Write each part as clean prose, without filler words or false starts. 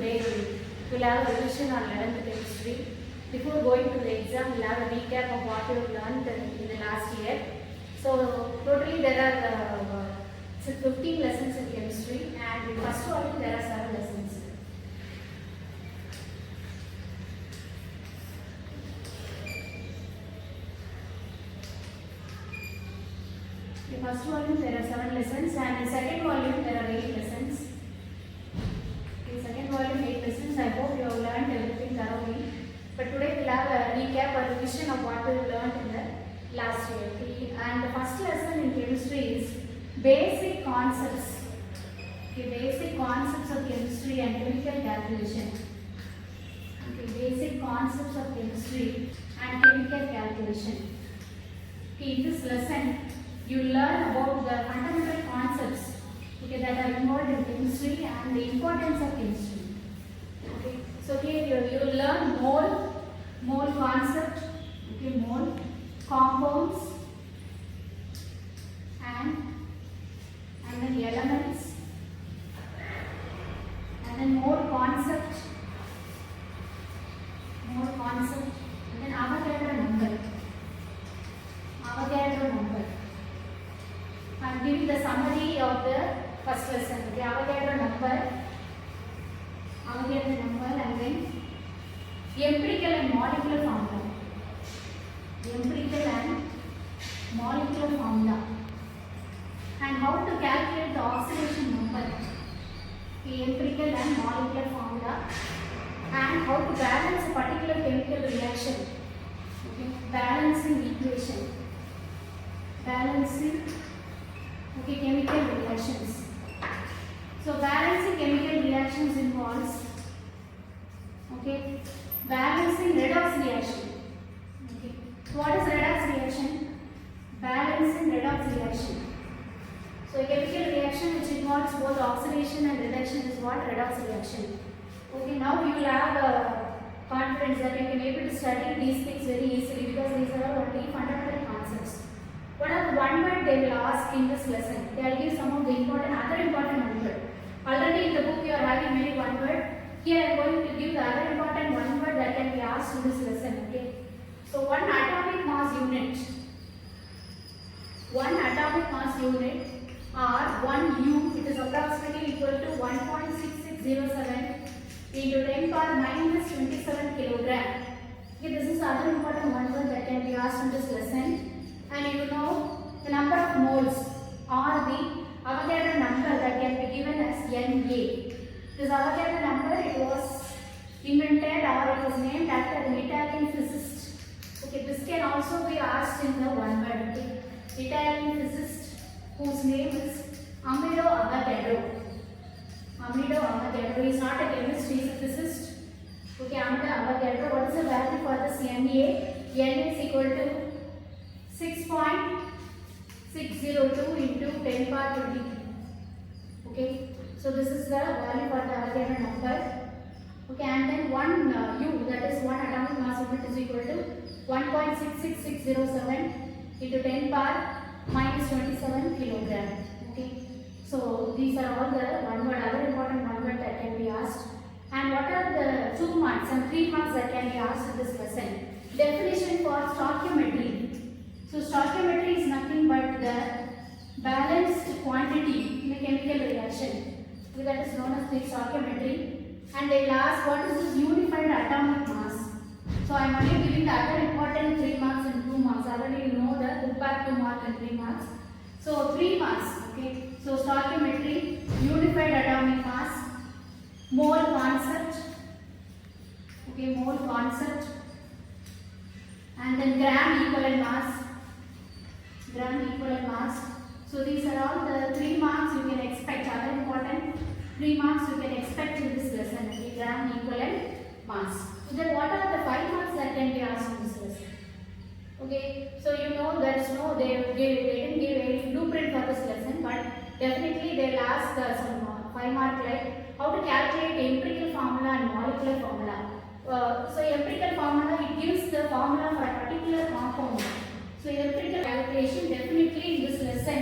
today we'll have a revision on 11th chemistry. Before going to the exam, we'll have a recap of what you've learned in the last year. So totally there are 15 lessons in chemistry, and in first volume there are 7 lessons. In first volume there are 7 lessons, and in second volume there are 8 lessons. In second volume 8 lessons. I hope you have learned everything thoroughly. But today we'll have a recap or revision of what we learned in the last year. Okay? And the first lesson in chemistry is basic concepts. Okay, basic concepts of chemistry and chemical calculation. Okay, basic concepts of chemistry and chemical calculation. Okay, in this lesson you learn about the fundamental concepts, okay, that are involved in chemistry and the importance of chemistry. Okay, so here you will learn mole concept, okay, mole, compounds, and then elements, and then mole concept, and then Avogadro number. I am giving the summary of the first lesson. Okay, Avogadro number, and then empirical and molecular formula. And how to calculate the oxidation number. Okay, empirical and molecular formula, and how to balance a particular chemical reaction. Okay, balancing equation. Okay, chemical reactions. So balancing chemical reactions involves, okay, balancing redox reaction. Okay, so what is redox reaction? Balancing redox reaction. So a chemical reaction which involves both oxidation and reduction is what? Redox reaction. Okay, now you will have confidence that you can be able to study these things very easily, because these are all only fundamental concepts. What are the one word they will ask in this lesson? They will give some of the other important one word. Already in the book you are having many one word. Here I am going to give the other important one word that can be asked in this lesson. Okay. So one atomic mass unit. One atomic mass unit, or 1 U, it is approximately equal to 1.6607 into 10 power minus 27 kilogram. Okay, this is other important one word that can be asked in this lesson. And you know the number of moles, or the Avogadro number that can be given as Na. This Avogadro number, it was invented or it was named after an Italian physicist. Okay, this can also be asked in the one word. Okay. Italian physicist whose name is Amedeo Avogadro. He is not a chemist, he is a physicist. Okay, Amedeo Avogadro. What is the value for this Na? Na is equal to 6.602 into 10 power 23. Okay, so this is the value for the Avogadro number. Okay, and then 1 U, that is 1 atomic mass unit, is equal to 1.66607 into 10 power minus 27 kilogram. Okay, so these are all the other important one word that can be asked. And what are the 2 marks and 3 marks that can be asked in this lesson? Definition for stoichiometry. So stoichiometry is nothing but the balanced quantity in a chemical reaction. So that is known as the stoichiometry. And they will ask what is this unified atomic mass. So I am only giving the other important 3 marks and 2 marks. Already you know the group back 2 marks and 3 marks. So 3 marks. Okay. So stoichiometry, unified atomic mass, mole concept. Okay, mole concept, and then gram equivalent mass. So these are all the 3 marks you can expect. Other important 3 marks you can expect in this lesson. Okay, gram equivalent mass. So then what are the 5 marks that can be asked in this lesson? Okay, so you know there is no, they didn't give a blueprint for this lesson, but definitely they will ask some 5 mark like how to calculate empirical formula and molecular formula. So empirical formula, it gives the formula for a particular compound. So empirical calculation, definitely in this lesson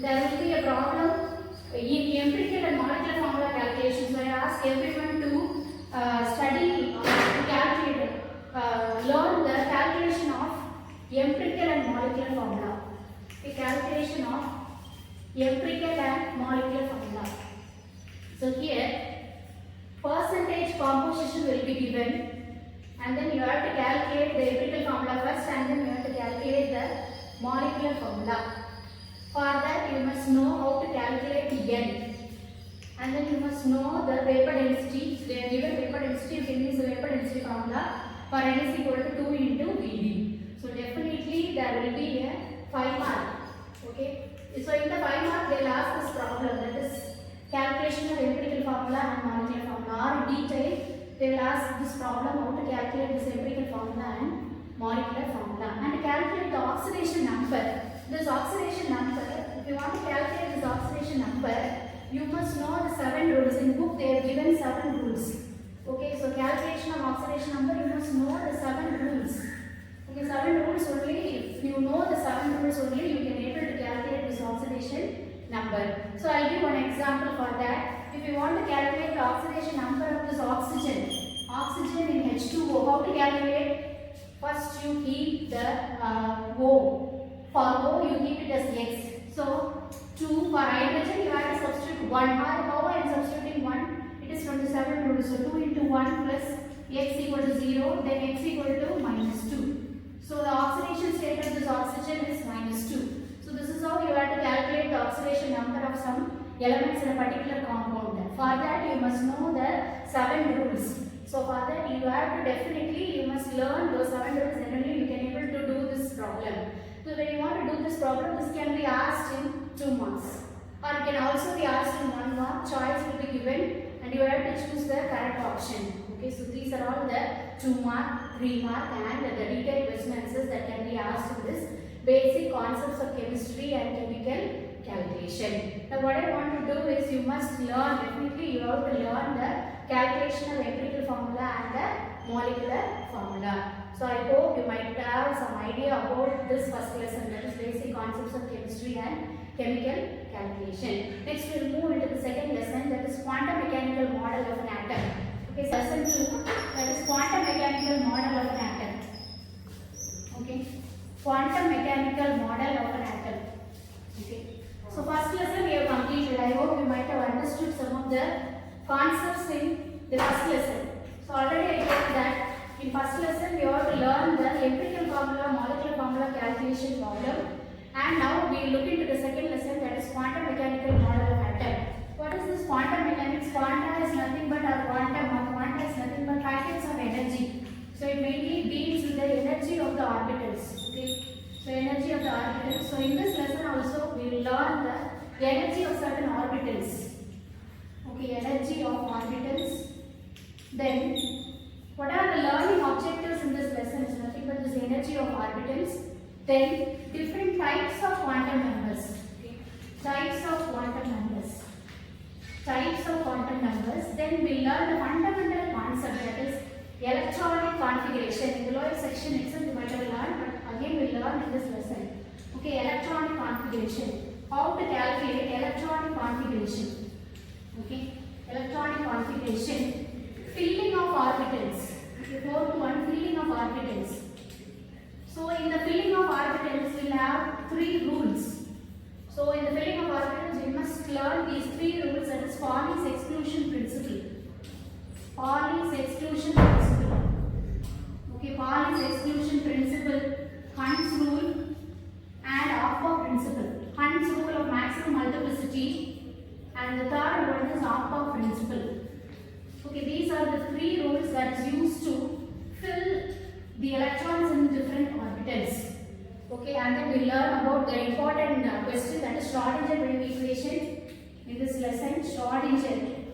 there will be a problem in empirical and molecular formula calculation. So I ask everyone to formula. For that you must know how to calculate N. And then you must know the vapor density. So they are given vapor density, you can use the vapor density formula for N is equal to 2 into Vd. So definitely there will be a 5 mark. Okay. So in the 5 mark they will ask this problem, that is calculation of empirical formula and molecular formula, or in detail they will ask this problem how to calculate this empirical formula and molecular formula, and to calculate the oxidation number. This oxidation number, if you want to calculate this oxidation number, you must know the 7 rules. In book they have given 7 rules. Okay, so calculation of oxidation number, you must know the 7 rules. Okay, 7 rules only. If you know the 7 rules only, you can able to calculate this oxidation number. So I'll give one example for that. If you want to calculate the oxidation number of this oxygen in H2O, how to calculate? First you keep the O. For O you keep it as X. So 2 for hydrogen you have to substitute 1. How I am substituting 1? It is from the 7 rules. So 2 into 1 plus X equal to 0, then X equal to minus 2. So the oxidation state of this oxygen is minus 2. So this is how you have to calculate the oxidation number of some elements in a particular compound. For that you must know the 7 rules. So for that you have to definitely, you must learn those 7 rules, and only you can able to do this problem. So when you want to do this problem, this can be asked in 2 marks, or it can also be asked in 1 mark. Choice will be given and you have to choose the correct option. Okay, so these are all the 2 mark, 3 mark and the detailed question answers that can be asked in this basic concepts of chemistry and chemical calculation. Now what I want to do is you must learn, definitely you have to learn the calculation of empirical formula and the molecular formula. So I hope you might have some idea about this first lesson, that is basic concepts of chemistry and chemical calculation. Next we will move into the second lesson, that is quantum mechanical model of an atom. Okay, so lesson 2, that is quantum mechanical model of an atom. Okay, quantum mechanical model of an atom. Okay, so first lesson we have completed. I hope you might have understood some of the concepts in the first lesson. So already I told that in first lesson we have to learn the empirical formula, molecular formula calculation problem, and now we look into the second lesson, that is quantum mechanical model of atom. What is this quantum mechanics? Quanta is nothing but, or quanta is nothing but packets of energy. So it mainly deals with the energy of the orbitals. Okay, so energy of the orbitals. So in this lesson also we will learn the energy of certain orbitals. Okay, energy of orbitals. Then what are the learning objectives in this lesson? Is nothing but this energy of orbitals. Then different types of quantum numbers. Okay, types of quantum numbers. Types of quantum numbers. Then we learn the fundamental concept, that is electronic configuration. In the lower section itself you might have learned, but again we learn in this lesson. Okay, electronic configuration. How to calculate electronic configuration. Okay, electronic configuration. Filling of orbitals. Okay, 4 to 1 filling of orbitals. So in the filling of orbitals we will have 3 rules. So in the filling of orbitals we must learn these 3 rules, that is Pauli's exclusion principle. Pauli's exclusion principle. Okay, Pauli's exclusion principle, Hund's rule and Aufbau principle. Hund's rule of maximum multiplicity, and the third one is Aufbau principle. Okay, these are the 3 rules that is used to fill the electrons in different orbitals. Okay, and then we learn about the important question, that is Schrodinger wave equation in this lesson. Schrodinger.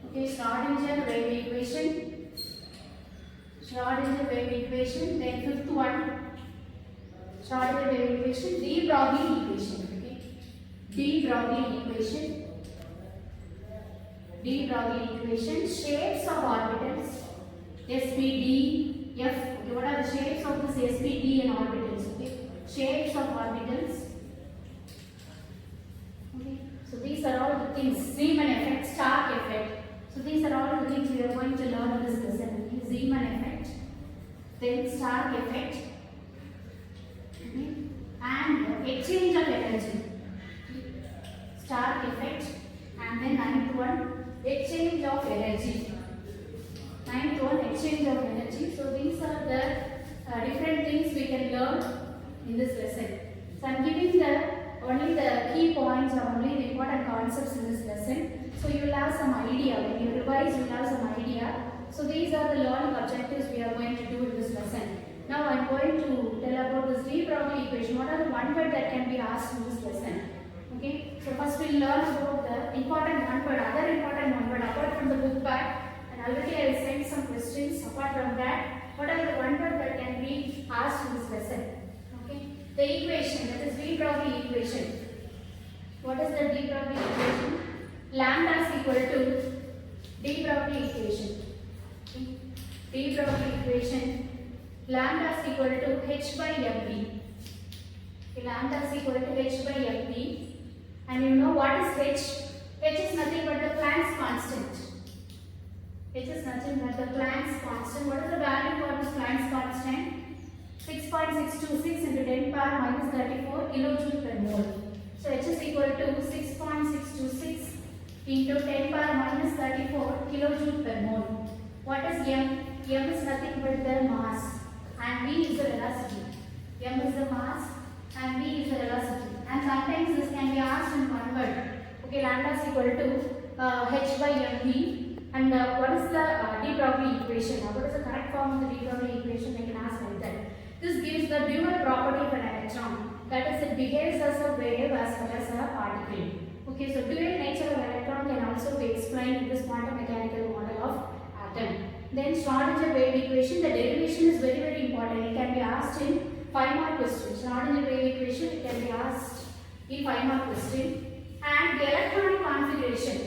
Okay, Schrodinger wave equation. Schrodinger wave equation. Then fifth one, Schrodinger wave equation. De Broglie equation. Okay, De Broglie equation. De Broglie equation. Shapes of orbitals. S, P, D, F. Okay, what are the shapes of this S, P, D and orbitals? Okay, shapes of orbitals. Okay, so these are all the things. Zeeman effect, Stark effect. So these are all the things we are going to learn in this lesson. Okay, Zeeman effect, then Stark effect, okay, and exchange of energy. Stark effect, and then ninth one, exchange of energy. Ninth one, exchange of energy. So these are the different things we can learn in this lesson. So I am giving only the key points or only the important concepts in this lesson. So you will have some idea, when you revise you will have some idea. So these are the learning objectives we are going to do in this lesson. Now I am going to tell about this de Broglie equation. What are the one word that can be asked in this lesson? Okay, so first we will learn about the important one word, other important one word apart from the book bag. And already I will send some questions apart from that. What are the one word that can be asked in this lesson? Okay, the equation, that is de Broglie equation. What is the de Broglie equation? Lambda is equal to de Broglie equation. Okay. De Broglie equation. Lambda is equal to h by mv. Okay, lambda is equal to h by mv. And you know what is h? H is nothing but the Planck's constant. H is nothing but the Planck's constant. What is the value for this Planck's constant? 6.626 into 10 power minus 34 kilojoule per mole. So H is equal to 6.626 into 10 power minus 34 kilojoule per mole. What is m? M is nothing but the mass and v is the velocity. M is the mass and v is the velocity. And sometimes this can be asked in one word. Okay, lambda is equal to h by mv. And what is the de Broglie equation? What is the correct form of the de Broglie equation? They can ask like that. This gives the dual property for an electron. That is, it behaves as a wave as well as a particle. Okay, so dual nature of electron can also be explained in this quantum mechanical model of atom. Then Schrodinger wave equation, the derivation is very, very important. It can be asked in 5 mark question. Schrodinger wave equation, it can be asked in 5 mark question. And the electronic configuration,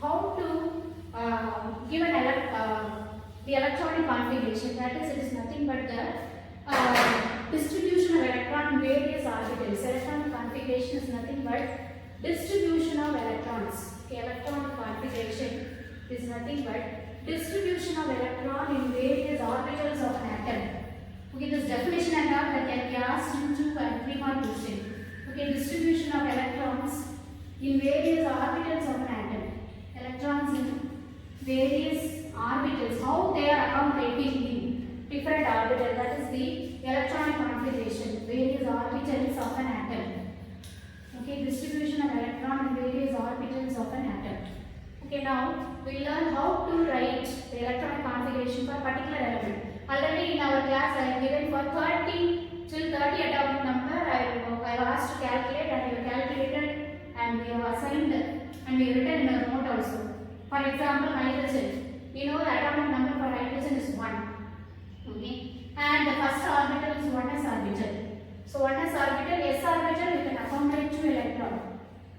how to give the electronic configuration, that is, it is nothing but the distribution of electron in various orbitals. Electronic configuration is nothing but distribution of electrons. Okay, electronic configuration is nothing but distribution of electron in various orbitals of an atom. Okay, this definition and all that can be asked in 2 and 3 mark question. Okay, distribution of electrons in various orbitals of an atom. Electrons in various orbitals, how they are accommodating in different orbitals, that is the electronic configuration, various orbitals of an atom. Okay, distribution of electron in various orbitals of an atom. Okay, now we will learn how to write the electronic configuration for a particular element. Already in our class I have given for 30 till 30 atomic number, I have asked to calculate and you have calculated and we have assigned and we have written in our note also. For example, hydrogen. You know the atomic number for hydrogen is 1. Okay. And the first orbital is 1s orbital. So 1s orbital, s orbital you can accommodate 2 electrons.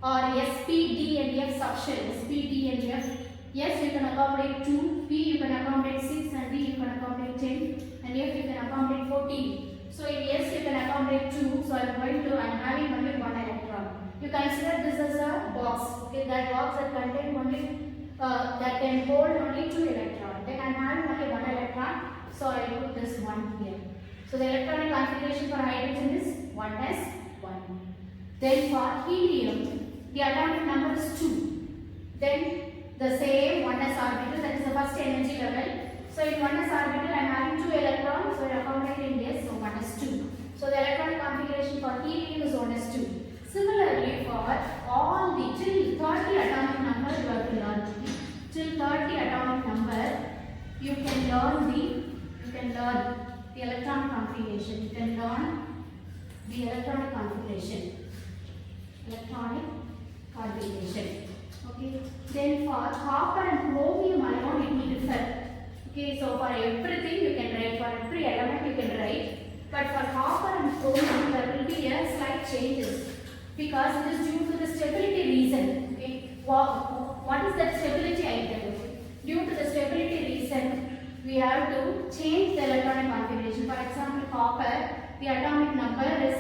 Or sp, d and f subshell. Sp, d and f. S you can accommodate 2, p you can accommodate 6 and d you can accommodate 10 and f you can accommodate 14. So in s you can accommodate 2. So I am having only 1 electron. You consider this as a box. Okay, that box that contain only that can hold only 2 electrons. Then I am having only 1 electron, so I will put this 1 here. So the electronic configuration for hydrogen is 1s 1. Then for helium, the atomic number is 2. Then the same 1s orbital, that is the first energy level. So in 1s orbital I am having 2 electrons, so I accommodate in this, so 1s 2. So the electronic configuration for helium is 1s 2. Similarly, for all the till 30 atomic number you have to learn. Till 30 atomic number you can learn the electronic configuration. You can learn the electronic configuration. Electronic configuration. Okay. Then for copper and chromium alone it will differ. Okay. So for everything you can write, for every element you can write. But for copper and chromium there will be a slight changes. Because it is due to the stability reason. Okay, what is that stability I tell you? Due to the stability reason, we have to change the electronic configuration. For example, copper, the atomic number is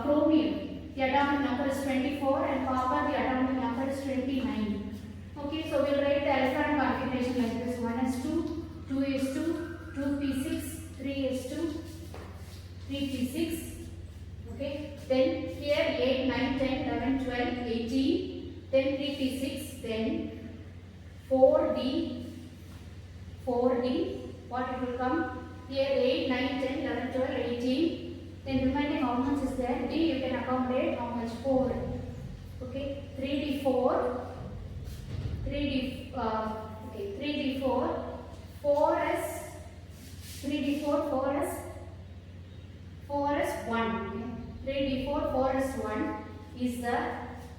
chromium. The atomic number is 24 and copper, the atomic number is 29. Okay, so we will write the electronic configuration like this: 1s2, 2s2, 2p6, 3s2, 3p6. Okay, then here 8, 9, 10, 11, 12, 18, then 3p6, then 4d, what it will come? Here 8, 9, 10, 11, 12, 18, Then remaining how much is there? D you can accommodate how much? 4. Okay, 3d4, 3d4, 4s, 3d4, 4s 1. 3d4, 4s 1 is the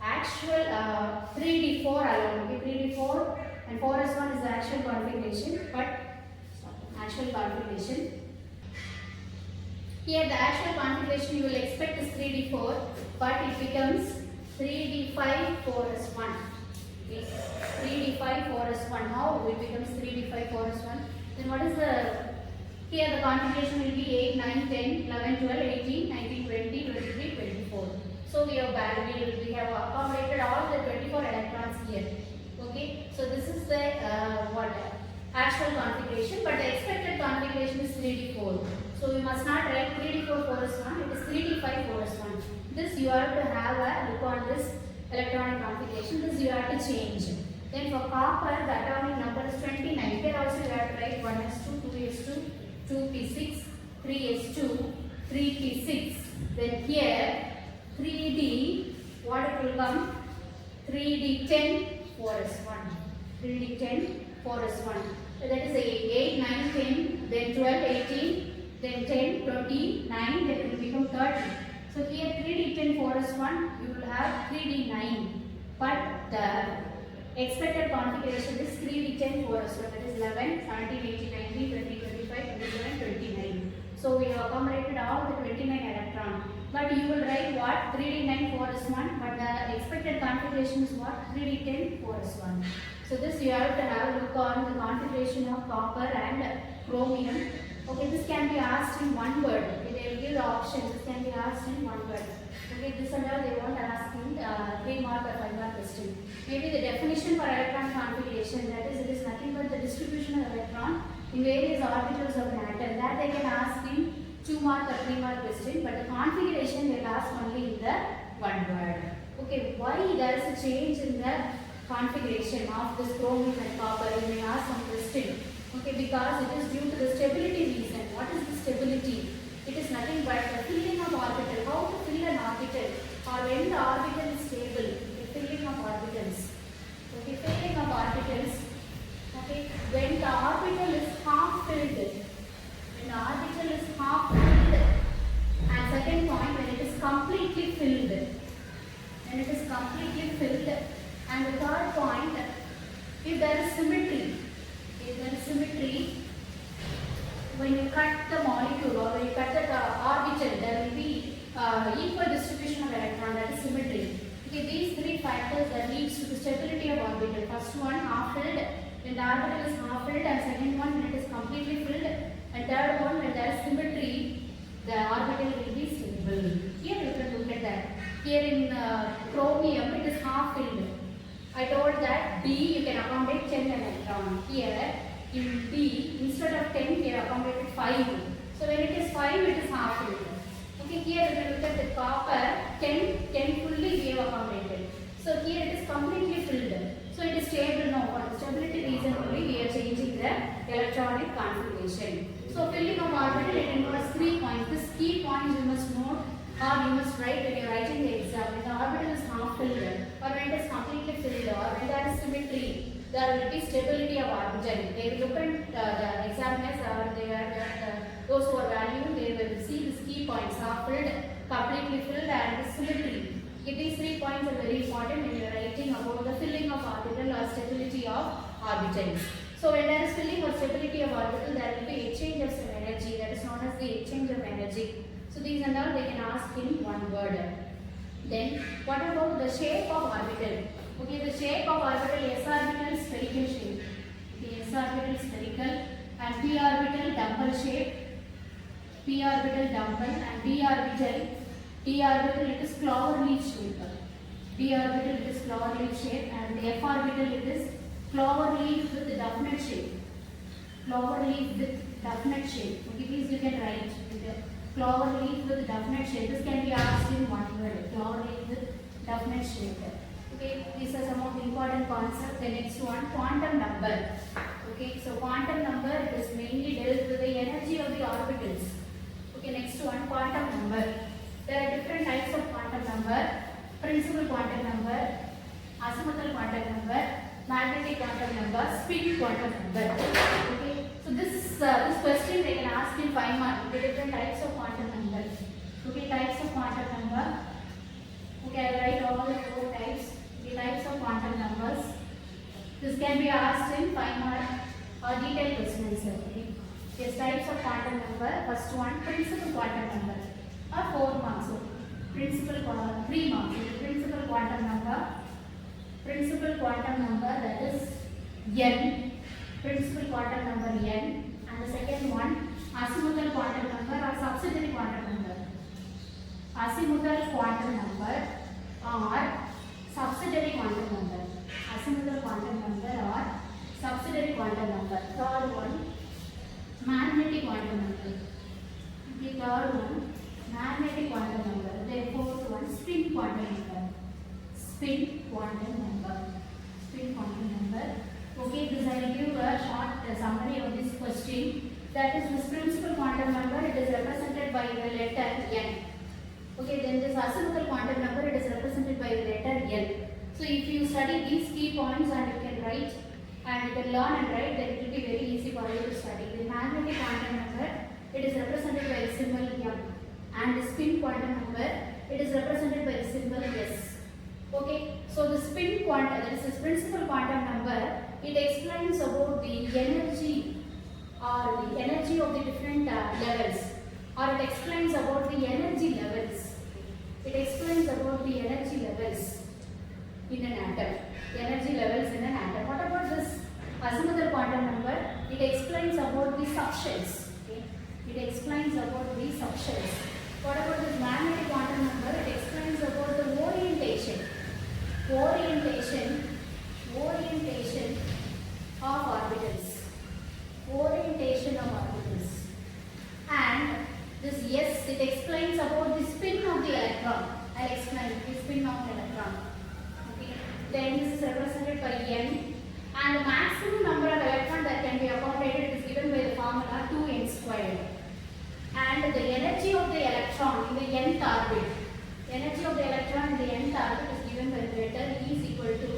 actual 3d4 alone. Okay, 3d4 and 4s1 is the actual configuration, but actual configuration. Here the actual configuration you will expect is 3d4, but it becomes 3d5 4s1. Okay, 3d5 4s1. How it becomes 3d5 4s1? Then what is the here the configuration will be 8, 9, 10, 11, 12, 18, 19, 20, 23, 24. So we have accommodated all the 24 electrons here. Okay, so this is the actual configuration, but the expected configuration is 3d4. So we must not write 3d4 4s1, it is 3d5 4s1. This you have to have a look on this electronic configuration, this you have to change. Then for copper, the atomic number is 29. Here also you have to write 1s2, 2s2, 2p6, 3s2, 3p6. Then here 3d, what it will come? 3d10 4s1. 3d10 4s1. So that is 8, 9, 10, then 12, 18, then 10, 20, 9, then it will become 30. So here 3d10 4s1, you will have 3d9. But the expected configuration is 3d10 4s1. That is 11, 17, 18, 19, 20, 25, 27, 29. So we have accommodated all the 29 electrons. But you will write what? 3d9 4s1, but the expected configuration is what? 3d10 4s1. So this you have to have a look on the configuration of copper and chromium. Okay, this can be asked in one word. Okay, they will give the options. This can be asked in one word. Okay, this and all they won't ask in 3 mark or 5 mark question. Maybe the definition for electron configuration, that is, it is nothing but the distribution of electron in various orbitals of an atom. That they can ask in 2 mark or 3 mark question, but the configuration they will ask only in the one word. Okay, why there is a change in the configuration of this chromium and copper? You may ask some question. Okay, because it is due to the stability reason. What is the stability? It is nothing but the filling of orbital. How to fill an orbital? Or when the orbital is stable, the filling of orbitals. Okay, filling of orbitals. Okay, when the orbital is half filled. When the orbital is half filled. And second point, when it is completely filled. When it is completely filled. And the third point, if there is symmetry. If there is symmetry, when you cut the molecule or when you cut the orbital, there will be equal distribution of electron, that is symmetry. Okay, these 3 factors that leads to the stability of orbital. First one, half filled, when the orbital is half filled, and second one, when it is completely filled, and third one, when there is symmetry, the orbital will be stable. Here you can look at that. Here in chromium, it is half filled. I told that D you can accommodate 10 electron. Here in D, instead of 10, we have accommodated 5. So when it is 5, it is half filled. Okay, here if you look at the copper, 10 fully we have accommodated. So here it is completely filled. So it is stable now. For the stability reason only, we are changing the electronic configuration. So filling of orbital, it involves 3 points. This key points you must note, or you must write when you are writing the exam. When the orbital is half filled, or when it is completely filled, or when there is symmetry, there will be stability of orbital. They will look at the examiners, or they are those who are valuing, they will see these key points: half filled, completely filled, and symmetry. Okay, these 3 points are very important when you are writing about the filling of orbital or stability of orbitals. So when there is filling or stability of orbital, there will be exchange of some energy. That is known as the exchange of energy. So these and all they can ask in one word. Then what about the shape of orbital? Okay, the shape of orbital, s orbital spherical shape. Okay, s orbital spherical, and p orbital dumbbell shape. P orbital dumbbell, and d orbital it is clover leaf shape. D orbital it is clover leaf shape, and f orbital it is clover leaf with definite shape. Clover leaf with definite shape. Okay, please you can write clover leaf with definite shape. This can be asked in one word. Clover leaf with definite shape. Okay, these are some of the important concepts. The next one, quantum number. Okay, so quantum number, it is mainly dealt with the energy of the orbitals. Okay, next one, quantum number. There are different types of quantum number: principal quantum number, azimuthal quantum number, magnetic quantum number, spin quantum number. Okay, so this question they can ask in 5 marks. The different types of quantum number. Okay, types of quantum number. Okay, I will write all the 4 types. The types of quantum numbers. This can be asked in 5 mark or detailed question answer. Okay. Yes, types of quantum number. First one, principal quantum number. Or 4 marks. So, principal 3 marks. So, principal quantum number. Principal quantum number, that is n. Principal quantum number n. And the second one, azimuthal quantum number or subsidiary quantum number. Azimuthal quantum number or subsidiary quantum number. Azimuthal quantum number or subsidiary quantum number. Third one, magnetic quantum number. The third one, magnetic quantum number. The fourth one, spin quantum number. Spin quantum number. Spin quantum number. Okay, this I will give a short summary of this question. That is this principal quantum number. It is represented by the letter n. Okay, then this azimuthal quantum number. It is represented by the letter l. So if you study these key points and you can write and you can learn and write, then it will be very easy for you to study. The magnetic quantum number, it is represented by the symbol m, and the spin quantum number, it is represented by the symbol s. Okay, so the spin quantum, that is the principal quantum number, it explains about the energy or the energy of the different levels, or it explains about the energy levels. It explains about the energy levels in an atom. The energy levels in an atom. What about this azimuthal quantum number? It explains about the subshells. Okay? It explains about the subshells. What about this magnetic quantum number? It explains about the orientation. Orientation of orbitals. Orientation of orbitals. And this S, it explains about the spin of the electron. I will explain the spin of the electron. Then this is represented by n, and the maximum number of electrons that can be accommodated is given by the formula 2n squared. And the energy of the electron in the nth orbit, energy of the electron in the nth orbit is given by the letter E is equal to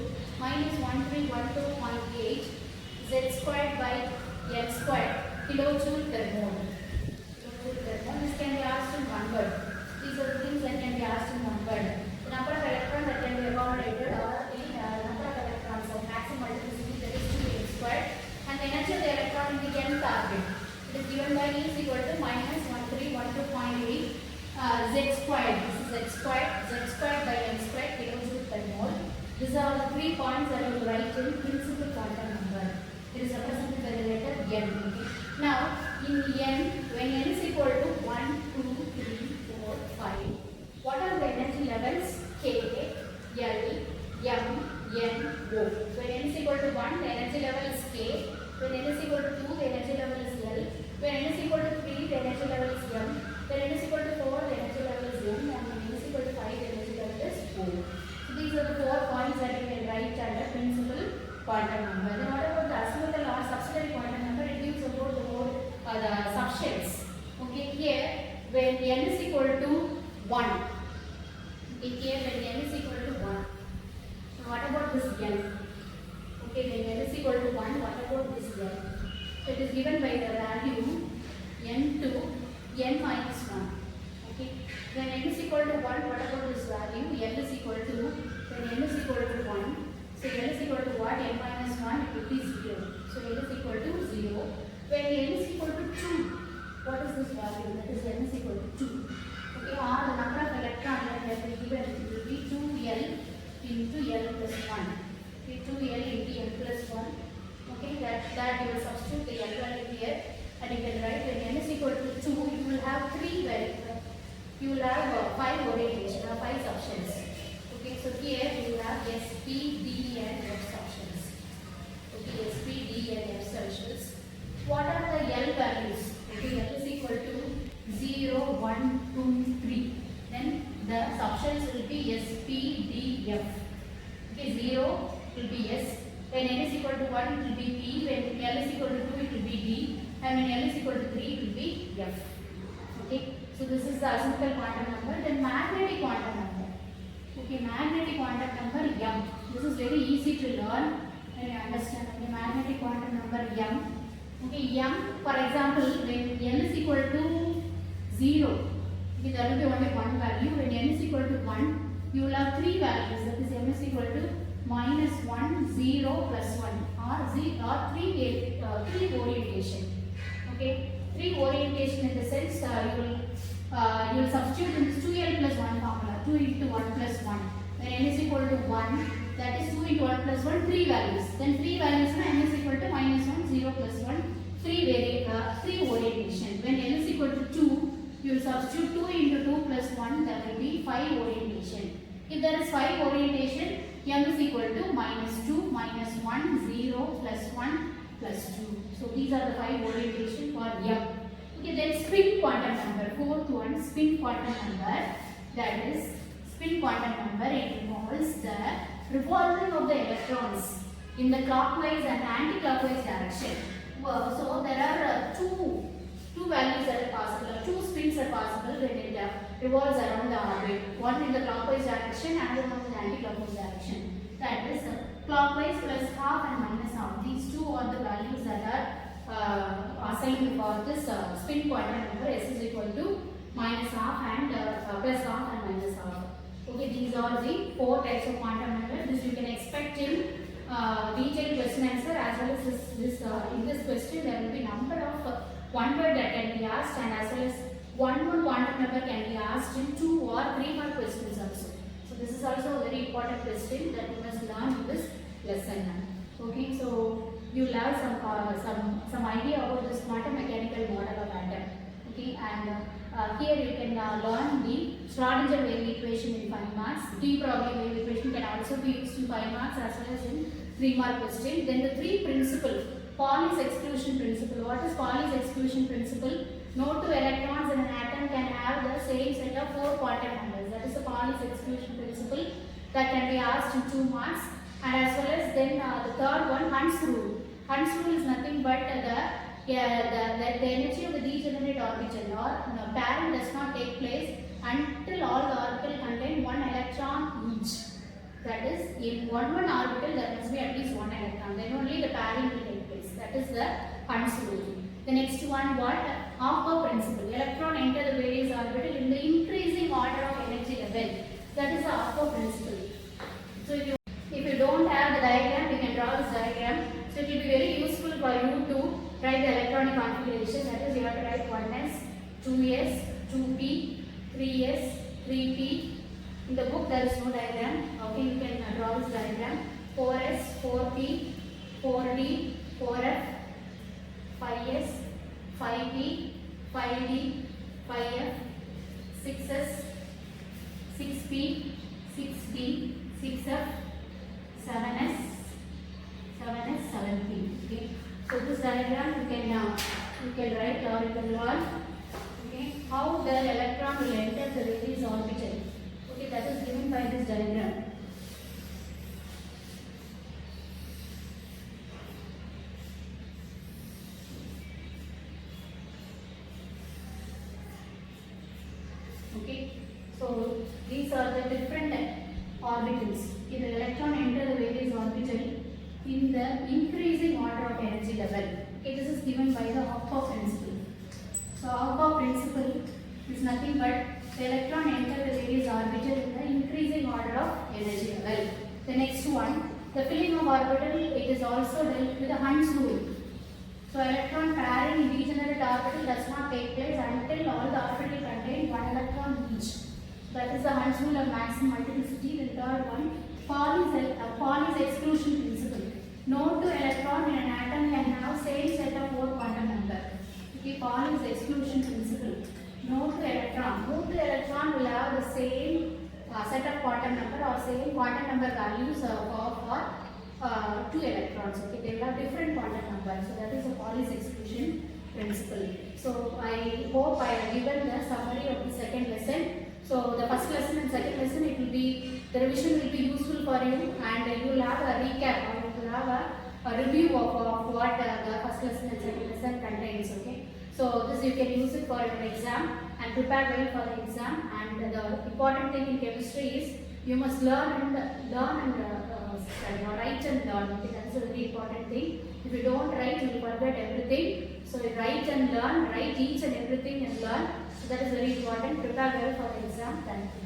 -1312.8 z squared by n squared kilojoule per mole. This can be asked in one word. These are the things that can be asked in one word. The number of electrons that can be accommodated, or number of electrons of maximum multiplicity, that is 2n squared, and the energy of the electron in the nth orbit. It is given by E is equal to -1312.8 z squared. This is z squared by n squared kilojoule per mole. These are the 3 points that you will write in principal quantum number. It is represented by the letter n. Okay. Now, in n, when n is equal to 1, 2, 3, 4, 5, what are the energy levels? K, L, M, N, O. When n is equal to 1, the energy level is K. When n is equal to 2, the energy level is L. When n is equal to 3, the energy level is M. When n is equal to 4, the energy level is M. And when n is equal to 5, the energy level is O. So these are the 4 points that you can write under principal quantum number. Then what about the azimuthal or subsidiary quantum number? It gives about the whole the subshells. Okay, here when n is equal to 1. Here when n is equal to 1. So what about this n? Okay, when n is equal to 1, what about this n? So it is given by the value n to n minus 1. Okay, when n is equal to 1, what about this value? L is equal to, when n is equal to 1, so n is equal to what? N minus 1, it will be 0. So n is equal to 0. When n is equal to 2, what is this value? That is n is equal to 2. Okay, or the number of electrons that have been given, it will be 2l into l plus 1. Okay, 2l into l plus 1. Okay, that you will substitute the l value here, and you can write when n is equal to 2, you will have 3 values. You will have 5 orientation or 5 subshells. Okay, so here you will have S, P, D, and F subshells. Okay, S, P, D, and F subshells. What are the L values? Okay, L is equal to 0, 1, 2, 3. Then the subshells will be S, P, D, F. Okay, 0 will be S. When n is equal to 1, it will be P. When L is equal to 2, it will be D. And when L is equal to 3, it will be F. Okay. So this is the azimuthal quantum number. Then magnetic quantum number. Okay, magnetic quantum number m. This is very easy to learn and you understand. Okay, magnetic quantum number m. Okay, m, for example, when n is equal to 0, okay, there will be only one value. When n is equal to 1, you will have three values. That is m is equal to -1, 0, plus 1, or three orientation. Okay, three orientation in the sense you will substitute in this 2l plus 1 formula. 2 into 1 plus 1. When n is equal to 1, that is 2 into 1 plus 1, 3 values. Then 3 values n is equal to -1, 0 plus 1, 3 orientation. When n is equal to 2, you will substitute 2 into 2 plus 1, that will be 5 orientation. If there is 5 orientation, m is equal to -2, -1, 0, plus 1, plus 2. So these are the 5 orientation for m. Okay, then spin quantum number, fourth one, spin quantum number, that is spin quantum number, it involves the revolving of the electrons in the clockwise and anti-clockwise direction. So there are two values that are possible, two spins are possible when it revolves around the orbit. One in the clockwise direction, another one in the anti-clockwise direction. That is clockwise plus half and minus half. These two are the values that are assigned for this spin quantum number. S is equal to -half and plus half and minus half. Okay, these are the 4 types of quantum number. This you can expect in detailed question answer, as well as in this question there will be number of one word that can be asked, and as well as one quantum number can be asked in 2 or 3 mark questions also. So this is also a very important question that you must learn in this lesson. Okay, so you will have some idea about this quantum mechanical model of atom. Okay, and here you can learn the Schrodinger wave equation in 5 marks. De Broglie wave equation can also be used in 5 marks as well as in 3 mark question. Then the 3 principle, Pauli's exclusion principle. What is Pauli's exclusion principle? No two electrons in an atom can have the same set of 4 quantum numbers. That is the Pauli's exclusion principle that can be asked in 2 marks. And as well as then the third one, Hund's rule. Hund's rule is nothing but the energy of the degenerate orbital or pairing does not take place until all the orbital contain 1 electron each. That is, in one orbital there must be at least 1 electron. Then only the pairing will take place. That is the Hund's rule. The next one, what? Hopper principle. Electron enter the various orbital in the increasing order of energy level. That is the Hopper principle. So if you don't have the diagram, you can draw this diagram. So it will be very useful for you to write the electronic configuration. That is, you have to write 1s, 2s, 2p, 3s, 3p. In the book there is no diagram. Okay, you can draw this diagram. 4s, 4p, 4d, 4f, 5s, 5p, 5d, 5f, 6s, 6p, 6d, 6f, 7s, 7p. Okay. So this diagram you can write or you can learn. Okay. How the electron will enter the various orbital. Okay, that is given by this diagram. Okay. So these are the different orbitals. If the electron enter the various orbital in the increasing order of energy level. Okay, this is given by the Hopper principle. So Hopper principle is nothing but the electron enter the various orbital in the increasing order of energy level. The next one, the filling of orbital, it is also dealt with the Hund's rule. So electron pairing in degenerate orbital does not take place until all the orbital contain 1 electron each. That is the Hund's rule of maximum multiplicity. The third one, Pauli's exclusion principle. No two electron in an atom can have same set of 4 quantum number. Okay, Pauli's exclusion principle. No two electron will have the same set of quantum number or same quantum number values for 2 electrons. Okay, they will have different quantum numbers. So that is the Pauli's exclusion principle. So I hope I have given the summary of the second lesson. So the first lesson and second lesson, it will be, the revision will be useful for you, and you will have a recap or you will have a review of what the first lesson and second lesson contains. Okay, so this you can use it for your exam. and prepare well for the exam. And the important thing in chemistry is you must learn and study, or write and learn. Okay, that is a very important thing. If you don't write, you will forget everything. So write and learn, write each and everything and learn. So that is very important. Prepare well for the exam. Thank you.